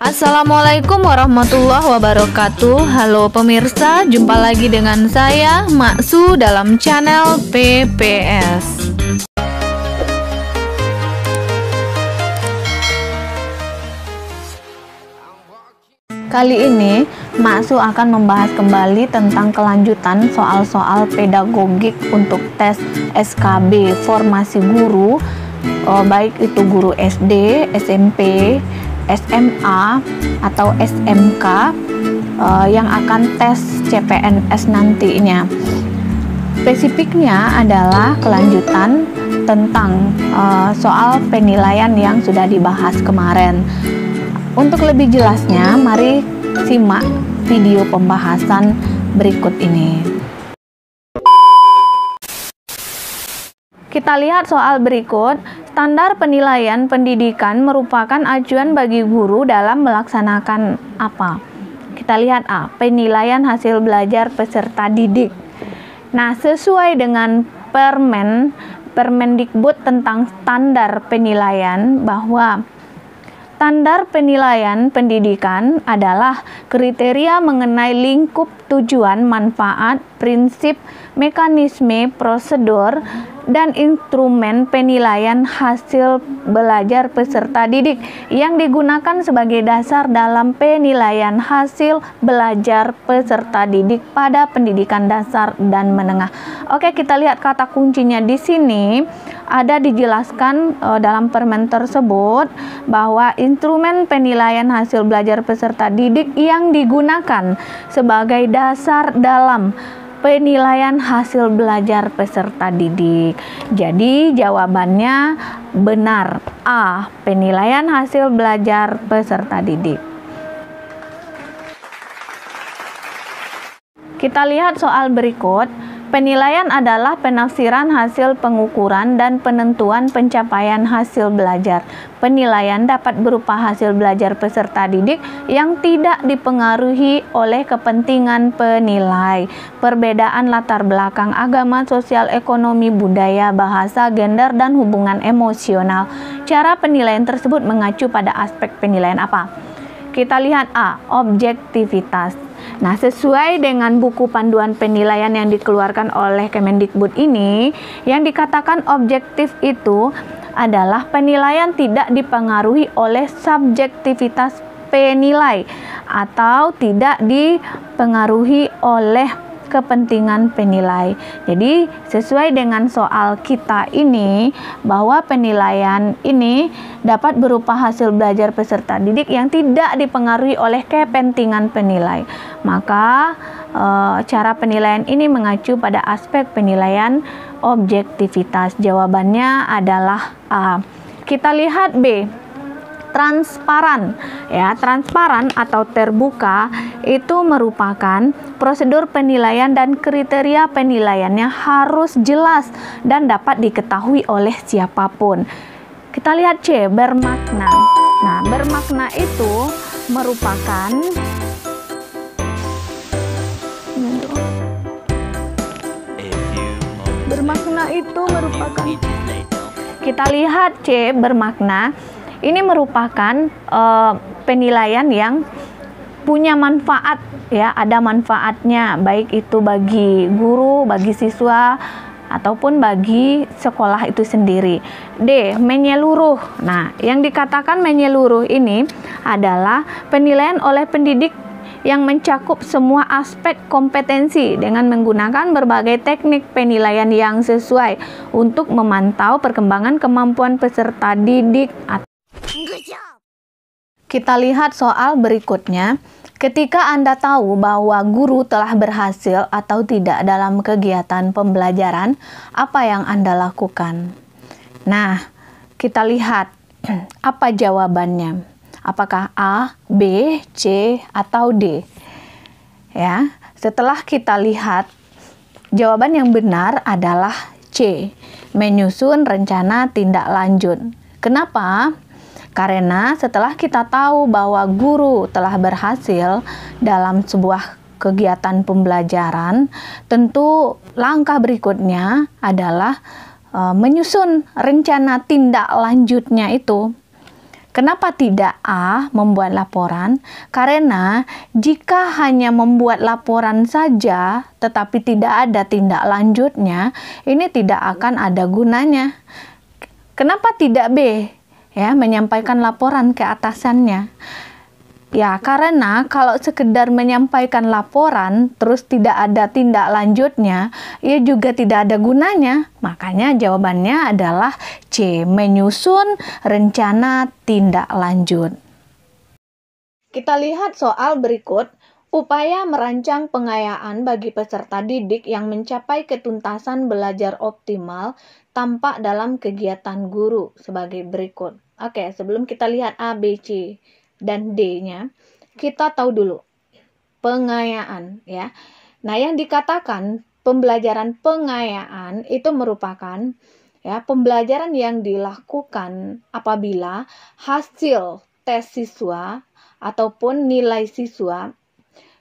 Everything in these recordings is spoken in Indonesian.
Assalamualaikum warahmatullahi wabarakatuh. Halo pemirsa, jumpa lagi dengan saya Maksu dalam channel PPS. Kali ini Maksu akan membahas kembali tentang kelanjutan soal-soal pedagogik untuk tes SKB formasi guru, baik itu guru SD, SMP, SMA atau SMK yang akan tes CPNS nantinya. Spesifiknya adalah kelanjutan tentang soal penilaian yang sudah dibahas kemarin. Untuk lebih jelasnya, mari simak video pembahasan berikut ini. Kita lihat soal berikut. Standar penilaian pendidikan merupakan acuan bagi guru dalam melaksanakan apa? Kita lihat A. Penilaian hasil belajar peserta didik. Nah, sesuai dengan Permendikbud tentang standar penilaian, bahwa standar penilaian pendidikan adalah kriteria mengenai lingkup tujuan, manfaat, prinsip, mekanisme, prosedur, dan instrumen penilaian hasil belajar peserta didik yang digunakan sebagai dasar dalam penilaian hasil belajar peserta didik pada pendidikan dasar dan menengah. Oke, kita lihat kata kuncinya di sini. Ada dijelaskan dalam permen tersebut bahwa instrumen penilaian hasil belajar peserta didik yang digunakan sebagai dasar dalam penilaian hasil belajar peserta didik. Jadi jawabannya benar A. Penilaian hasil belajar peserta didik. Kita lihat soal berikut. Penilaian adalah penafsiran hasil pengukuran dan penentuan pencapaian hasil belajar. Penilaian dapat berupa hasil belajar peserta didik yang tidak dipengaruhi oleh kepentingan penilai, perbedaan latar belakang agama, sosial, ekonomi, budaya, bahasa, gender, dan hubungan emosional. Cara penilaian tersebut mengacu pada aspek penilaian apa? Kita lihat A. Objektivitas. Nah, sesuai dengan buku panduan penilaian yang dikeluarkan oleh Kemendikbud ini, yang dikatakan objektif itu adalah penilaian tidak dipengaruhi oleh subjektivitas penilai atau tidak dipengaruhi oleh kepentingan penilai. Jadi sesuai dengan soal kita ini, bahwa penilaian ini dapat berupa hasil belajar peserta didik yang tidak dipengaruhi oleh kepentingan penilai. Maka cara penilaian ini mengacu pada aspek penilaian objektivitas. Jawabannya adalah A. Kita lihat B. Transparan, ya, transparan atau terbuka itu merupakan prosedur penilaian dan kriteria penilaiannya harus jelas dan dapat diketahui oleh siapapun. Kita lihat C. Bermakna. Nah, bermakna itu merupakan kita lihat C. Bermakna. Ini merupakan penilaian yang punya manfaat, ya, ada manfaatnya, baik itu bagi guru, bagi siswa, ataupun bagi sekolah itu sendiri. D. Menyeluruh. Nah, yang dikatakan menyeluruh ini adalah penilaian oleh pendidik yang mencakup semua aspek kompetensi dengan menggunakan berbagai teknik penilaian yang sesuai untuk memantau perkembangan kemampuan peserta didik. Kita lihat soal berikutnya. Ketika Anda tahu bahwa guru telah berhasil atau tidak dalam kegiatan pembelajaran, apa yang Anda lakukan? Nah, kita lihat apa jawabannya. Apakah A, B, C, atau D? Ya, setelah kita lihat, jawaban yang benar adalah C. Menyusun rencana tindak lanjut. Kenapa? Karena setelah kita tahu bahwa guru telah berhasil dalam sebuah kegiatan pembelajaran, tentu langkah berikutnya adalah menyusun rencana tindak lanjutnya itu. Kenapa tidak A, membuat laporan? Karena jika hanya membuat laporan saja tetapi tidak ada tindak lanjutnya, ini tidak akan ada gunanya. Kenapa tidak B, ya, menyampaikan laporan ke atasannya? Ya, karena kalau sekedar menyampaikan laporan terus tidak ada tindak lanjutnya, ya juga tidak ada gunanya. Makanya jawabannya adalah C, menyusun rencana tindak lanjut. Kita lihat soal berikut. Upaya merancang pengayaan bagi peserta didik yang mencapai ketuntasan belajar optimal tampak dalam kegiatan guru sebagai berikut. Oke, sebelum kita lihat A, B, C, dan D-nya, kita tahu dulu pengayaan, ya. Nah, yang dikatakan pembelajaran pengayaan itu merupakan, ya, pembelajaran yang dilakukan apabila hasil tes siswa ataupun nilai siswa,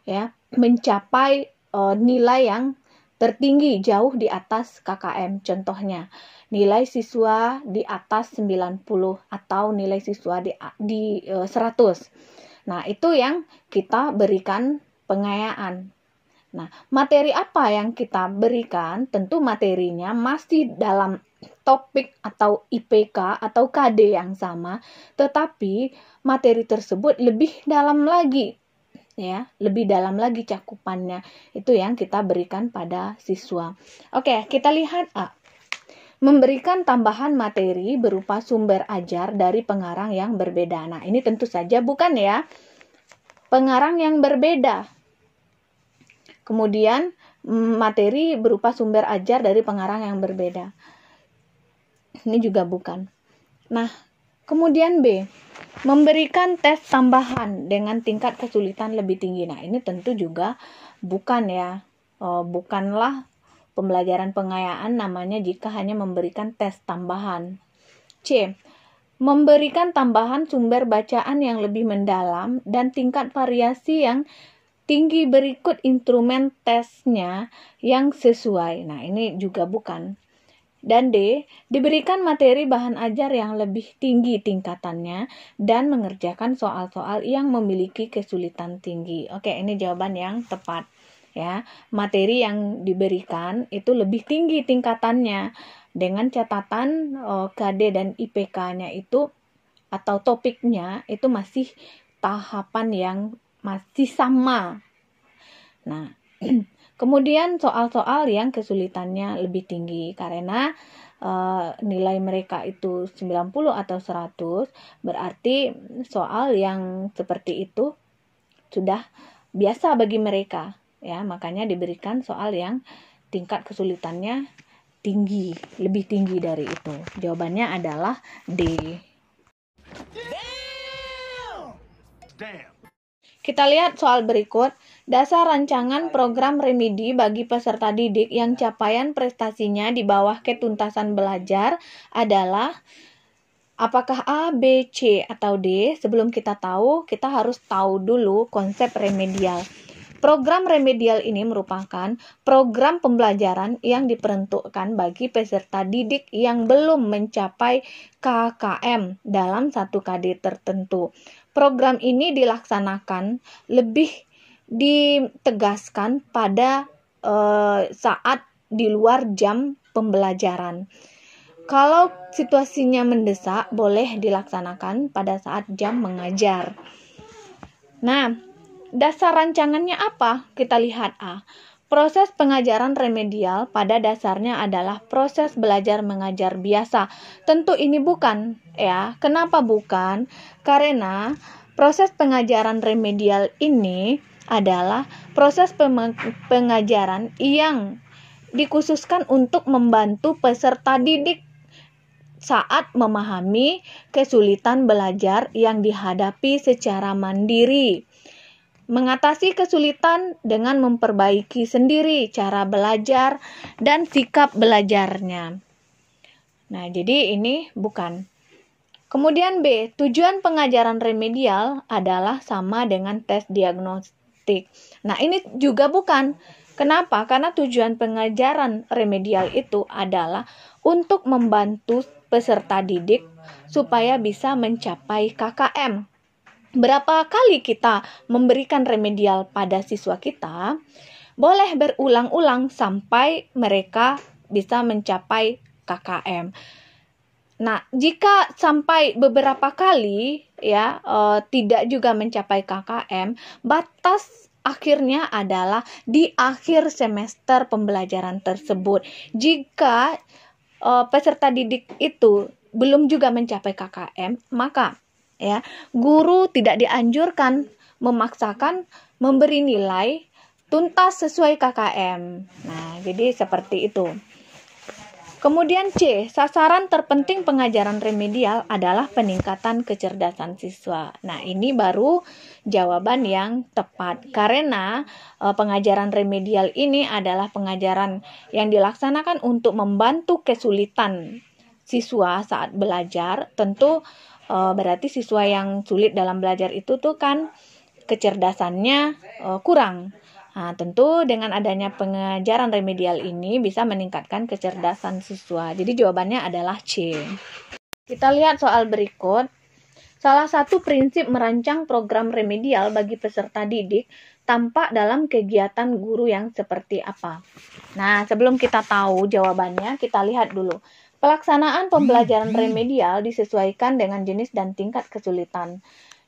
ya, mencapai nilai yang tertinggi jauh di atas KKM. Contohnya, nilai siswa di atas 90 atau nilai siswa di 100. Nah, itu yang kita berikan pengayaan. Nah, materi apa yang kita berikan? Tentu materinya masih dalam topik atau IPK atau KD yang sama, tetapi materi tersebut lebih dalam lagi, ya, lebih dalam lagi cakupannya. Itu yang kita berikan pada siswa. Oke, kita lihat A. Memberikan tambahan materi berupa sumber ajar dari pengarang yang berbeda. Nah, ini tentu saja bukan, ya, pengarang yang berbeda. Kemudian materi berupa sumber ajar dari pengarang yang berbeda. Ini juga bukan. Nah, kemudian B, memberikan tes tambahan dengan tingkat kesulitan lebih tinggi. Nah, ini tentu juga bukan, ya. Bukanlah pembelajaran pengayaan namanya jika hanya memberikan tes tambahan. C, memberikan tambahan sumber bacaan yang lebih mendalam dan tingkat variasi yang tinggi berikut instrumen tesnya yang sesuai. Nah, ini juga bukan. Dan D, diberikan materi bahan ajar yang lebih tinggi tingkatannya dan mengerjakan soal-soal yang memiliki kesulitan tinggi. Oke, ini jawaban yang tepat, ya. Materi yang diberikan itu lebih tinggi tingkatannya dengan catatan KD dan IPK-nya itu atau topiknya itu masih tahapan yang masih sama. Nah, kemudian soal-soal yang kesulitannya lebih tinggi karena nilai mereka itu 90 atau 100, berarti soal yang seperti itu sudah biasa bagi mereka, ya. Makanya diberikan soal yang tingkat kesulitannya tinggi, lebih tinggi dari itu. Jawabannya adalah D. Damn. Kita lihat soal berikut. Dasar rancangan program remedi bagi peserta didik yang capaian prestasinya di bawah ketuntasan belajar adalah apakah A, B, C, atau D? Sebelum kita tahu, kita harus tahu dulu konsep remedial. Program remedial ini merupakan program pembelajaran yang diperuntukkan bagi peserta didik yang belum mencapai KKM dalam satu KD tertentu. Program ini dilaksanakan lebih ditegaskan pada saat di luar jam pembelajaran. Kalau situasinya mendesak, boleh dilaksanakan pada saat jam mengajar. Nah, dasar rancangannya apa? Kita lihat A. Proses pengajaran remedial pada dasarnya adalah proses belajar mengajar biasa. Tentu ini bukan, ya. Kenapa bukan? Karena proses pengajaran remedial ini adalah proses pengajaran yang dikhususkan untuk membantu peserta didik saat memahami kesulitan belajar yang dihadapi secara mandiri. Mengatasi kesulitan dengan memperbaiki sendiri cara belajar dan sikap belajarnya. Nah, jadi ini bukan. Kemudian B, tujuan pengajaran remedial adalah sama dengan tes diagnostik. Nah, ini juga bukan. Kenapa? Karena tujuan pengajaran remedial itu adalah untuk membantu peserta didik supaya bisa mencapai KKM. Berapa kali kita memberikan remedial pada siswa kita, boleh berulang-ulang sampai mereka bisa mencapai KKM. Nah, jika sampai beberapa kali ya tidak juga mencapai KKM, batas akhirnya adalah di akhir semester pembelajaran tersebut. Jika peserta didik itu belum juga mencapai KKM, maka ya guru tidak dianjurkan memaksakan memberi nilai tuntas sesuai KKM. Nah, jadi seperti itu. Kemudian C, sasaran terpenting pengajaran remedial adalah peningkatan kecerdasan siswa. Nah, ini baru jawaban yang tepat. Karena pengajaran remedial ini adalah pengajaran yang dilaksanakan untuk membantu kesulitan siswa saat belajar. Tentu berarti siswa yang sulit dalam belajar itu tuh kan kecerdasannya kurang. Nah, tentu dengan adanya pengajaran remedial ini bisa meningkatkan kecerdasan siswa. Jadi jawabannya adalah C. Kita lihat soal berikut. Salah satu prinsip merancang program remedial bagi peserta didik tampak dalam kegiatan guru yang seperti apa. Nah, sebelum kita tahu jawabannya, kita lihat dulu. Pelaksanaan pembelajaran remedial disesuaikan dengan jenis dan tingkat kesulitan.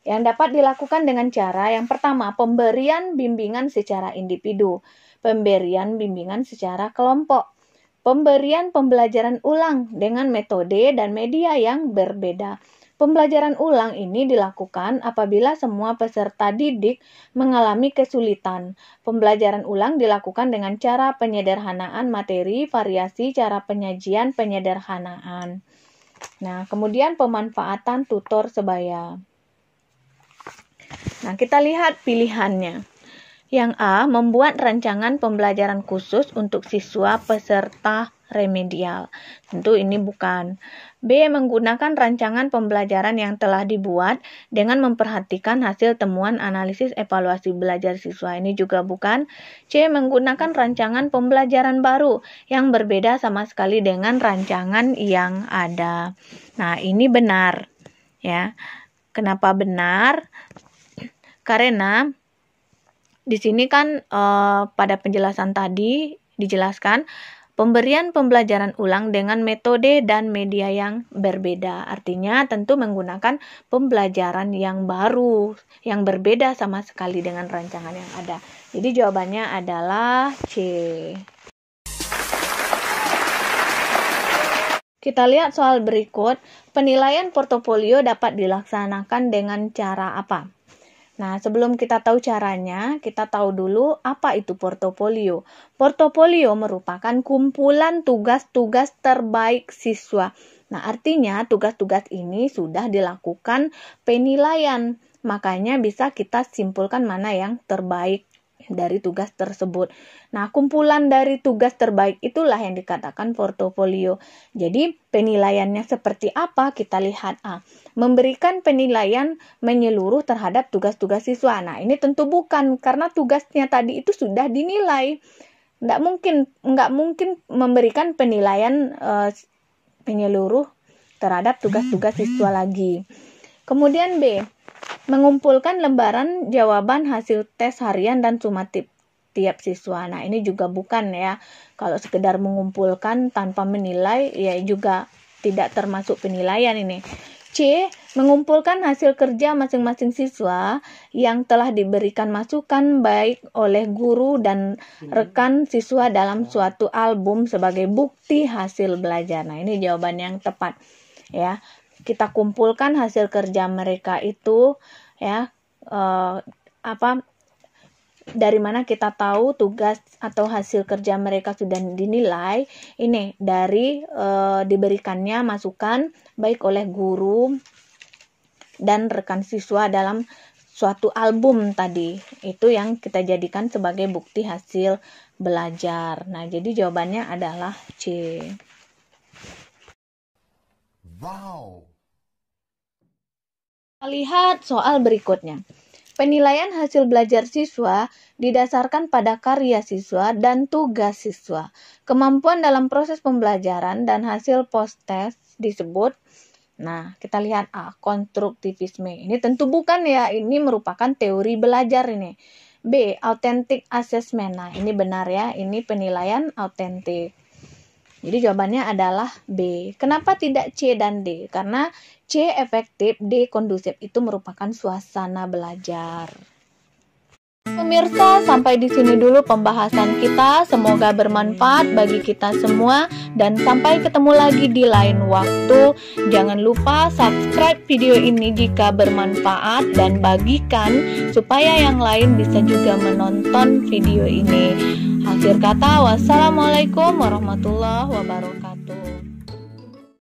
Yang dapat dilakukan dengan cara yang pertama, pemberian bimbingan secara individu, pemberian bimbingan secara kelompok, pemberian pembelajaran ulang dengan metode dan media yang berbeda. Pembelajaran ulang ini dilakukan apabila semua peserta didik mengalami kesulitan. Pembelajaran ulang dilakukan dengan cara penyederhanaan materi, variasi cara penyajian, penyederhanaan. Nah, kemudian pemanfaatan tutor sebaya. Nah, kita lihat pilihannya. Yang A, membuat rancangan pembelajaran khusus untuk siswa peserta remedial. Tentu ini bukan. B, menggunakan rancangan pembelajaran yang telah dibuat dengan memperhatikan hasil temuan analisis evaluasi belajar siswa. Ini juga bukan. C, menggunakan rancangan pembelajaran baru yang berbeda sama sekali dengan rancangan yang ada. Nah, ini benar. Ya. Kenapa benar? Karena di sini kan pada penjelasan tadi dijelaskan pemberian pembelajaran ulang dengan metode dan media yang berbeda. Artinya tentu menggunakan pembelajaran yang baru, yang berbeda sama sekali dengan rancangan yang ada. Jadi jawabannya adalah C. Kita lihat soal berikut. Penilaian portofolio dapat dilaksanakan dengan cara apa? Nah, sebelum kita tahu caranya, kita tahu dulu apa itu portofolio. Portofolio merupakan kumpulan tugas-tugas terbaik siswa. Nah, artinya tugas-tugas ini sudah dilakukan penilaian. Makanya bisa kita simpulkan mana yang terbaik dari tugas tersebut. Nah, kumpulan dari tugas terbaik itulah yang dikatakan portofolio. Jadi, penilaiannya seperti apa? Kita lihat A. Memberikan penilaian menyeluruh terhadap tugas-tugas siswa. Nah, ini tentu bukan, karena tugasnya tadi itu sudah dinilai. Nggak mungkin memberikan penilaian menyeluruh terhadap tugas-tugas siswa lagi. Kemudian B. Mengumpulkan lembaran jawaban hasil tes harian dan sumatif tiap siswa. Nah, ini juga bukan ya. Kalau sekedar mengumpulkan tanpa menilai, ya juga tidak termasuk penilaian ini. C. Mengumpulkan hasil kerja masing-masing siswa yang telah diberikan masukan baik oleh guru dan rekan siswa dalam suatu album sebagai bukti hasil belajar. Nah, ini jawaban yang tepat ya. Kita kumpulkan hasil kerja mereka itu ya dari mana kita tahu tugas atau hasil kerja mereka sudah dinilai. Ini dari diberikannya masukan baik oleh guru dan rekan siswa dalam suatu album tadi. Itu yang kita jadikan sebagai bukti hasil belajar. Nah, jadi jawabannya adalah C. Wow. Lihat soal berikutnya. Penilaian hasil belajar siswa didasarkan pada karya siswa dan tugas siswa. Kemampuan dalam proses pembelajaran dan hasil post-test disebut. Nah, kita lihat konstruktivisme. Ini tentu bukan ya, ini merupakan teori belajar ini. B, authentic assessment. Nah, ini benar ya, ini penilaian autentik. Jadi jawabannya adalah B. Kenapa tidak C dan D? Karena C efektif, D kondusif. Itu merupakan suasana belajar. Pemirsa, sampai di sini dulu pembahasan kita. Semoga bermanfaat bagi kita semua dan sampai ketemu lagi di lain waktu. Jangan lupa subscribe video ini jika bermanfaat dan bagikan supaya yang lain bisa juga menonton video ini. Akhir kata, wassalamualaikum warahmatullahi wabarakatuh.